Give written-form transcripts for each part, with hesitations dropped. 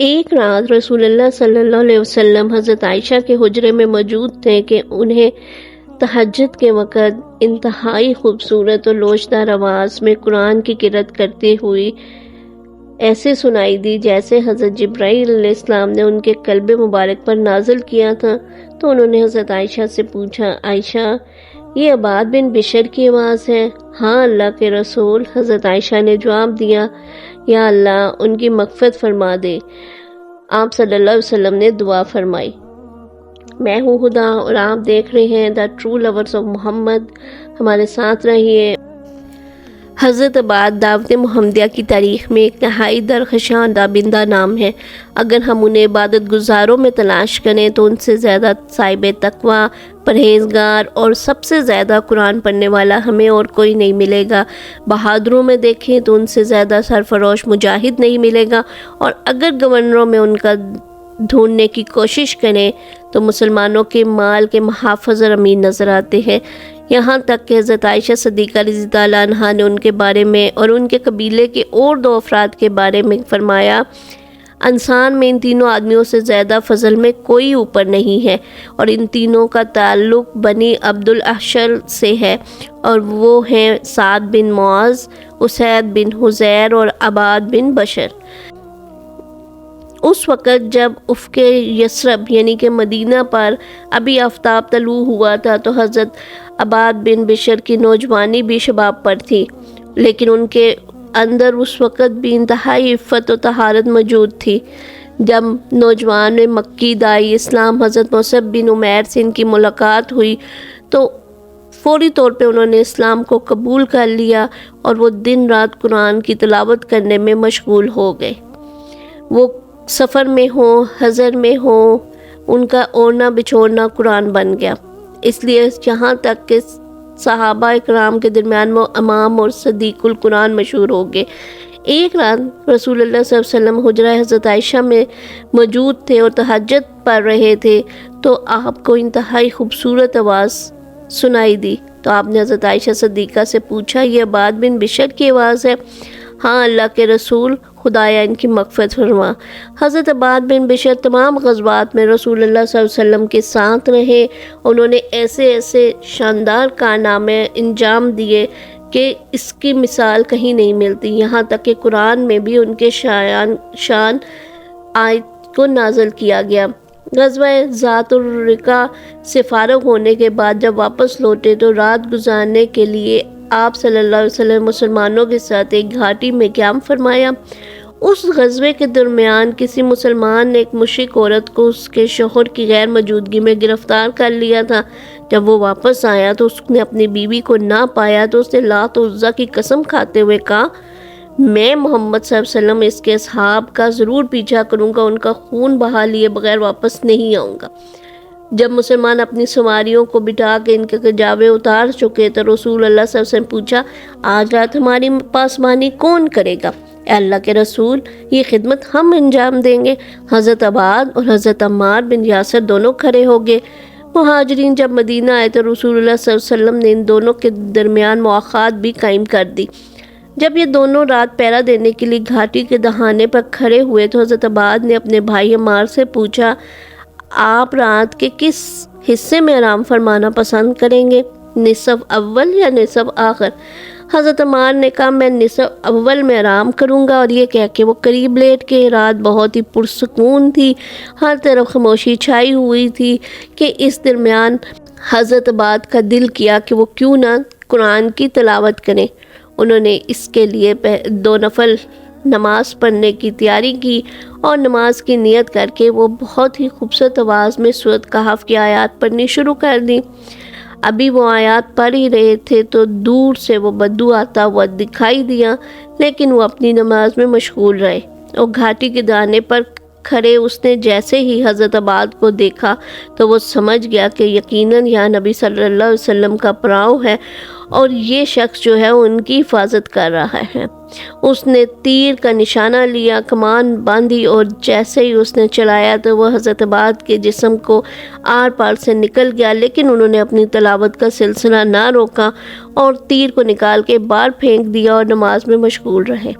ایک رات رسول اللہ صلی اللہ علیہ وسلم حضرت عائشہ کے حجرے میں موجود تھے کہ انہیں تہجد کے وقت انتہائی خوبصورت اور لوچدار آواز میں قرآن کی قرأت کرتی ہوئی ایسے سنائی دی جیسے حضرت جبرائیل علیہ السلام نے ان کے قلب مبارک پر نازل کیا تھا۔ تو انہوں نے حضرت عائشہ سے پوچھا، عائشہ یہ عباد بن بشر کی آواز ہے؟ ہاں اللہ کے رسول، حضرت عائشہ نے جواب دیا، یا اللہ ان کی مغفرت فرما دے۔ آپ صلی اللہ علیہ وسلم نے دعا فرمائی، میں ہوں خدا اور آپ دیکھ رہے ہیں دا ٹرو لورز آف محمد، ہمارے ساتھ رہیے۔ حضرت عباد دعوت محمدیہ کی تاریخ میں ایک نہائی درخشاں دابندہ نام ہے۔ اگر ہم انہیں عبادت گزاروں میں تلاش کریں تو ان سے زیادہ صاحب تقویٰ، پرہیزگار اور سب سے زیادہ قرآن پڑھنے والا ہمیں اور کوئی نہیں ملے گا۔ بہادروں میں دیکھیں تو ان سے زیادہ سرفروش مجاہد نہیں ملے گا، اور اگر گورنروں میں ان کا ڈھونڈنے کی کوشش کریں تو مسلمانوں کے مال کے محافظ اور امین نظر آتے ہیں۔ یہاں تک کہ حضرت عائشہ صدیقہ رضی اللہ عنہا نے ان کے بارے میں اور ان کے قبیلے کے اور 2 افراد کے بارے میں فرمایا، انسان میں ان تینوں آدمیوں سے زیادہ فضل میں کوئی اوپر نہیں ہے، اور ان تینوں کا تعلق بنی عبد الاحشر سے ہے، اور وہ ہیں سعد بن معاذ، اسید بن حضیر اور عباد بن بشر۔ اس وقت جب افق یثرب یعنی کہ مدینہ پر ابھی آفتاب طلوع ہوا تھا تو حضرت عباد بن بشر کی نوجوانی بھی شباب پر تھی، لیکن ان کے اندر اس وقت بھی انتہائی عفت و طہارت موجود تھی۔ جب نوجوان میں مکی داعی اسلام حضرت مصعب بن عمیر سے ان کی ملاقات ہوئی تو فوری طور پہ انہوں نے اسلام کو قبول کر لیا، اور وہ دن رات قرآن کی تلاوت کرنے میں مشغول ہو گئے۔ وہ سفر میں ہوں، حضر میں ہوں، ان کا اوڑھنا بچھوڑنا قرآن بن گیا۔ اس لیے یہاں تک کہ صحابہ اکرام کے درمیان وہ امام اور صدیق القرآن مشہور ہو گئے۔ ایک رات رسول اللہ صلی اللہ علیہ وسلم حجرہ حضرت عائشہ میں موجود تھے اور تہجد پڑھ رہے تھے تو آپ کو انتہائی خوبصورت آواز سنائی دی۔ تو آپ نے حضرت عائشہ صدیقہ سے پوچھا، یہ عباد بن بشر کی آواز ہے؟ ہاں اللہ کے رسول، خدایا ان کی مغفرت فرما۔ حضرت عباد بن بشر تمام غزوات میں رسول اللہ صلی اللہ علیہ وسلم کے ساتھ رہے۔ انہوں نے ایسے شاندار کارنامے انجام دیے کہ اس کی مثال کہیں نہیں ملتی، یہاں تک کہ قرآن میں بھی ان کے شان آیت کو نازل کیا گیا۔ غزوہ ذات الرقاع سے فارغ ہونے کے بعد جب واپس لوٹے تو رات گزارنے کے لیے آپ صلی اللہ علیہ وسلم مسلمانوں کے ساتھ ایک گھاٹی میں قیام فرمایا۔ اس غزوے کے درمیان کسی مسلمان نے ایک مشرک عورت کو اس کے شوہر کی غیر موجودگی میں گرفتار کر لیا تھا۔ جب وہ واپس آیا تو اس نے اپنی بیوی کو نہ پایا تو اس نے لات و عزیٰ کی قسم کھاتے ہوئے کہا، میں محمد صلی اللہ علیہ وسلم اس کے اصحاب کا ضرور پیچھا کروں گا، ان کا خون بہا لیے بغیر واپس نہیں آؤں گا۔ جب مسلمان اپنی سواریوں کو بٹھا کے ان کے کجاوے اتار چکے تو رسول اللہ صلی اللہ علیہ وسلم پوچھا، آج رات ہماری پاسبانی کون کرے گا؟ اے اللہ کے رسول، یہ خدمت ہم انجام دیں گے۔ حضرت عباد اور حضرت عمار بن یاسر دونوں کھڑے ہو گئے۔ مہاجرین جب مدینہ آئے تو رسول اللہ صلی اللہ علیہ وسلم نے ان دونوں کے درمیان مواخات بھی قائم کر دی۔ جب یہ دونوں رات پہرا دینے کے لیے گھاٹی کے دہانے پر کھڑے ہوئے تو حضرت عباد نے اپنے بھائی عمار سے پوچھا، آپ رات کے کس حصے میں آرام فرمانا پسند کریں گے، نصف اول یا نصف آخر؟ حضرت عمار نے کہا، میں نصف اول میں آرام کروں گا، اور یہ کہہ کے وہ قریب لیٹ کے۔ رات بہت ہی پرسکون تھی، ہر طرف خاموشی چھائی ہوئی تھی کہ اس درمیان حضرت عباد کا دل کیا کہ وہ کیوں نہ قرآن کی تلاوت کریں۔ انہوں نے اس کے لیے 2 نفل نماز پڑھنے کی تیاری کی، اور نماز کی نیت کر کے وہ بہت ہی خوبصورت آواز میں سورۃ کہف کی آیات پڑھنی شروع کر دی۔ ابھی وہ آیات پڑھ ہی رہے تھے تو دور سے وہ بدو آتا ہوا دکھائی دیا، لیکن وہ اپنی نماز میں مشغول رہے، اور گھاٹی کے دانے پر کھڑے اس نے جیسے ہی حضرت عباد کو دیکھا تو وہ سمجھ گیا کہ یقیناً یہاں نبی صلی اللہ علیہ وسلم کا پڑاؤ ہے، اور یہ شخص جو ہے ان کی حفاظت کر رہا ہے۔ اس نے تیر کا نشانہ لیا، کمان باندھی، اور جیسے ہی اس نے چلایا تو وہ حضرت عباد کے جسم کو آر پار سے نکل گیا، لیکن انہوں نے اپنی تلاوت کا سلسلہ نہ روکا اور تیر کو نکال کے باہر پھینک دیا اور نماز میں مشغول رہے۔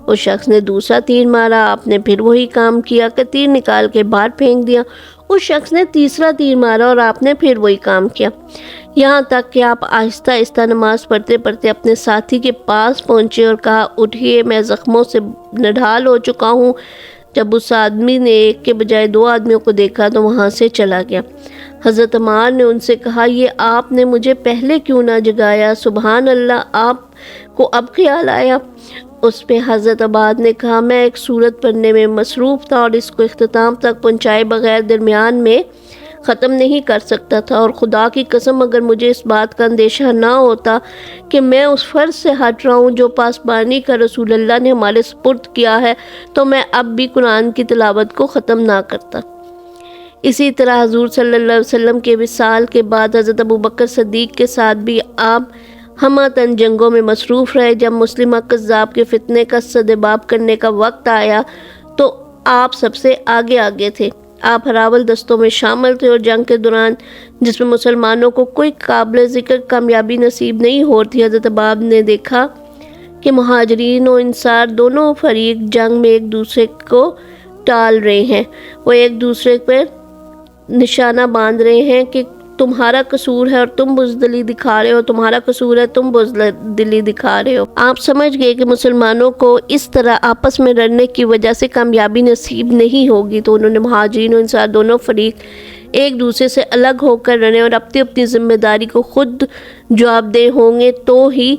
اس شخص نے دوسرا تیر مارا، آپ نے پھر وہی کام کیا کہ تیر نکال کے باہر پھینک دیا۔ اس شخص نے تیسرا تیر مارا اور آپ نے پھر وہی کام کیا، یہاں تک کہ آپ آہستہ آہستہ نماز پڑھتے پڑھتے اپنے ساتھی کے پاس پہنچے اور کہا، اٹھیے، میں زخموں سے نڈھال ہو چکا ہوں۔ جب اس آدمی نے ایک کے بجائے 2 آدمیوں کو دیکھا تو وہاں سے چلا گیا۔ حضرت عمار نے ان سے کہا، یہ آپ نے مجھے پہلے کیوں نہ جگایا؟ سبحان اللہ، آپ کو اب خیال آیا؟ اس پہ حضرت عباد نے کہا، میں ایک سورت پڑھنے میں مصروف تھا اور اس کو اختتام تک پہنچائے بغیر درمیان میں ختم نہیں کر سکتا تھا، اور خدا کی قسم اگر مجھے اس بات کا اندیشہ نہ ہوتا کہ میں اس فرض سے ہٹ رہا ہوں جو پاسبانی کا رسول اللہ نے ہمارے سپرد کیا ہے، تو میں اب بھی قرآن کی تلاوت کو ختم نہ کرتا۔ اسی طرح حضور صلی اللہ علیہ وسلم کے وصال کے بعد حضرت ابوبکر صدیق کے ساتھ بھی آپ ہمہ تن جنگوں میں مصروف رہے۔ جب مسلمہ کذاب کے فتنے کا سدباب کرنے کا وقت آیا تو آپ سب سے آگے تھے۔ آپ ہراول دستوں میں شامل تھے، اور جنگ کے دوران جس میں مسلمانوں کو کوئی قابل ذکر کامیابی نصیب نہیں ہوتی، حضرت عباد نے دیکھا کہ مہاجرین و انصار دونوں فریق جنگ میں ایک دوسرے کو ٹال رہے ہیں، وہ ایک دوسرے پر نشانہ باندھ رہے ہیں کہ تمہارا قصور ہے اور تم بزدلی دکھا رہے ہو، تمہارا قصور ہے تم بزدلی دکھا رہے ہو۔ آپ سمجھ گئے کہ مسلمانوں کو اس طرح آپس میں لڑنے کی وجہ سے کامیابی نصیب نہیں ہوگی، تو انہوں نے مہاجرین و انصار دونوں فریق ایک دوسرے سے الگ ہو کر رہنے اور اپنی اپنی ذمہ داری کو خود جوابدہ ہوں گے تو ہی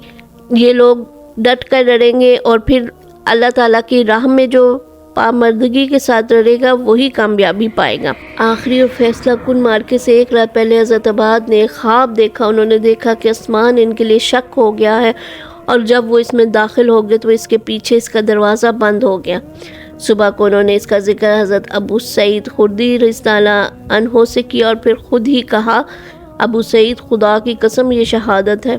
یہ لوگ ڈٹ کر لڑیں گے، اور پھر اللہ تعالیٰ کی راہ میں جو پامردگی کے ساتھ لڑے گا وہی کامیابی پائے گا۔ آخری اور فیصلہ کن مارکے سے 1 رات پہلے حضرت عباد نے خواب دیکھا۔ انہوں نے دیکھا کہ آسمان ان کے لیے شق ہو گیا ہے، اور جب وہ اس میں داخل ہو گئے تو اس کے پیچھے اس کا دروازہ بند ہو گیا۔ صبح کو انہوں نے اس کا ذکر حضرت ابو سعید خدری رضی اللہ عنہ سے کیا اور پھر خود ہی کہا، ابو سعید خدا کی قسم یہ شہادت ہے۔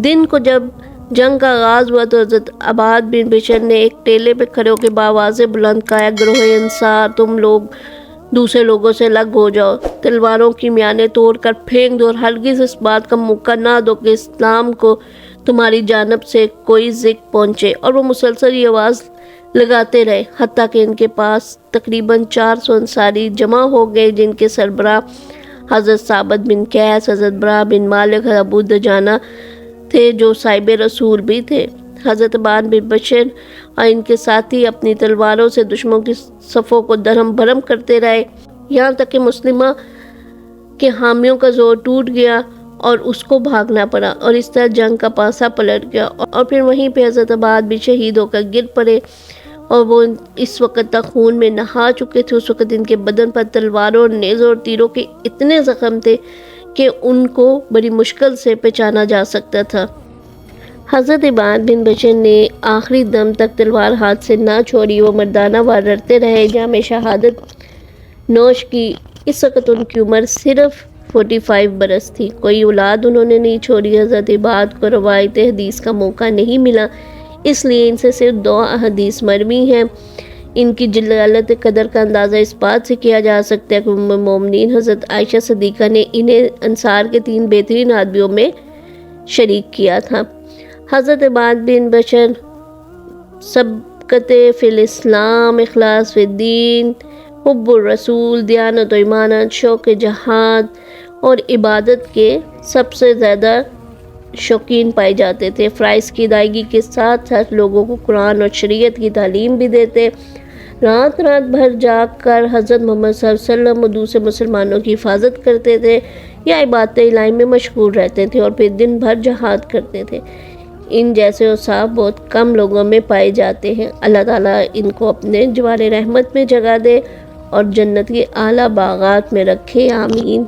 دن کو جب جنگ کا آغاز ہوا تو حضرت عباد بن بشر نے ایک ٹیلے پہ کھڑے ہو کے بآواز بلند کہا، گروہ انصار تم لوگ دوسرے لوگوں سے الگ ہو جاؤ، تلواروں کی میانیں توڑ کر پھینک دو اور ہرگز اس بات کا موقع نہ دو کہ اسلام کو تمہاری جانب سے کوئی ذکر پہنچے۔ اور وہ مسلسل یہ آواز لگاتے رہے حتیٰ کہ ان کے پاس تقریباً 400 انصاری جمع ہو گئے، جن کے سربراہ حضرت ثابت بن قیس، حضرت برا بن مالک، ابو دجانہ تھے جو صاحب رسول بھی تھے۔ حضرت عباد بن بشر اور ان کے ساتھی اپنی تلواروں سے دشمنوں کی صفوں کو درہم بھرم کرتے رہے، یہاں تک کہ مسلمہ کے حامیوں کا زور ٹوٹ گیا اور اس کو بھاگنا پڑا، اور اس طرح جنگ کا پاسا پلٹ گیا، اور پھر وہیں پہ حضرت عباد بھی شہید ہو کر گر پڑے، اور وہ اس وقت تک خون میں نہا چکے تھے۔ اس وقت ان کے بدن پر تلواروں اور نیزوں اور تیروں کے اتنے زخم تھے کہ ان کو بڑی مشکل سے پہچانا جا سکتا تھا۔ حضرت عباد بن بشر نے آخری دم تک تلوار ہاتھ سے نہ چھوڑی، وہ مردانہ وار لڑتے رہے، جام شہادت نوش کی۔ اس وقت ان کی عمر صرف 45 برس تھی، کوئی اولاد انہوں نے نہیں چھوڑی۔ حضرت عباد کو روایت حدیث کا موقع نہیں ملا، اس لیے ان سے صرف 2 احادیث مروی ہیں۔ ان کی جلالت قدر کا اندازہ اس بات سے کیا جا سکتا ہے کہ ام المومنین حضرت عائشہ صدیقہ نے انہیں انصار کے 3 بہترین آدمیوں میں شریک کیا تھا۔ حضرت عباد بن بشر سبقت فی الاسلام، اخلاص فی الدین، حب الرسول، دیانت و ایمانت، شوق جہاد اور عبادت کے سب سے زیادہ شوقین پائے جاتے تھے۔ فرائض کی ادائیگی کے ساتھ ساتھ لوگوں کو قرآن اور شریعت کی تعلیم بھی دیتے، رات بھر جاگ کر حضرت محمد صلی اللہ علیہ وسلم اور دوسرے مسلمانوں کی حفاظت کرتے تھے یا عبادت الہی میں مشغول رہتے تھے، اور پھر دن بھر جہاد کرتے تھے۔ ان جیسے اوصاف بہت کم لوگوں میں پائے جاتے ہیں۔ اللہ تعالیٰ ان کو اپنے جوار رحمت میں جگہ دے اور جنت کے اعلیٰ باغات میں رکھے، آمین۔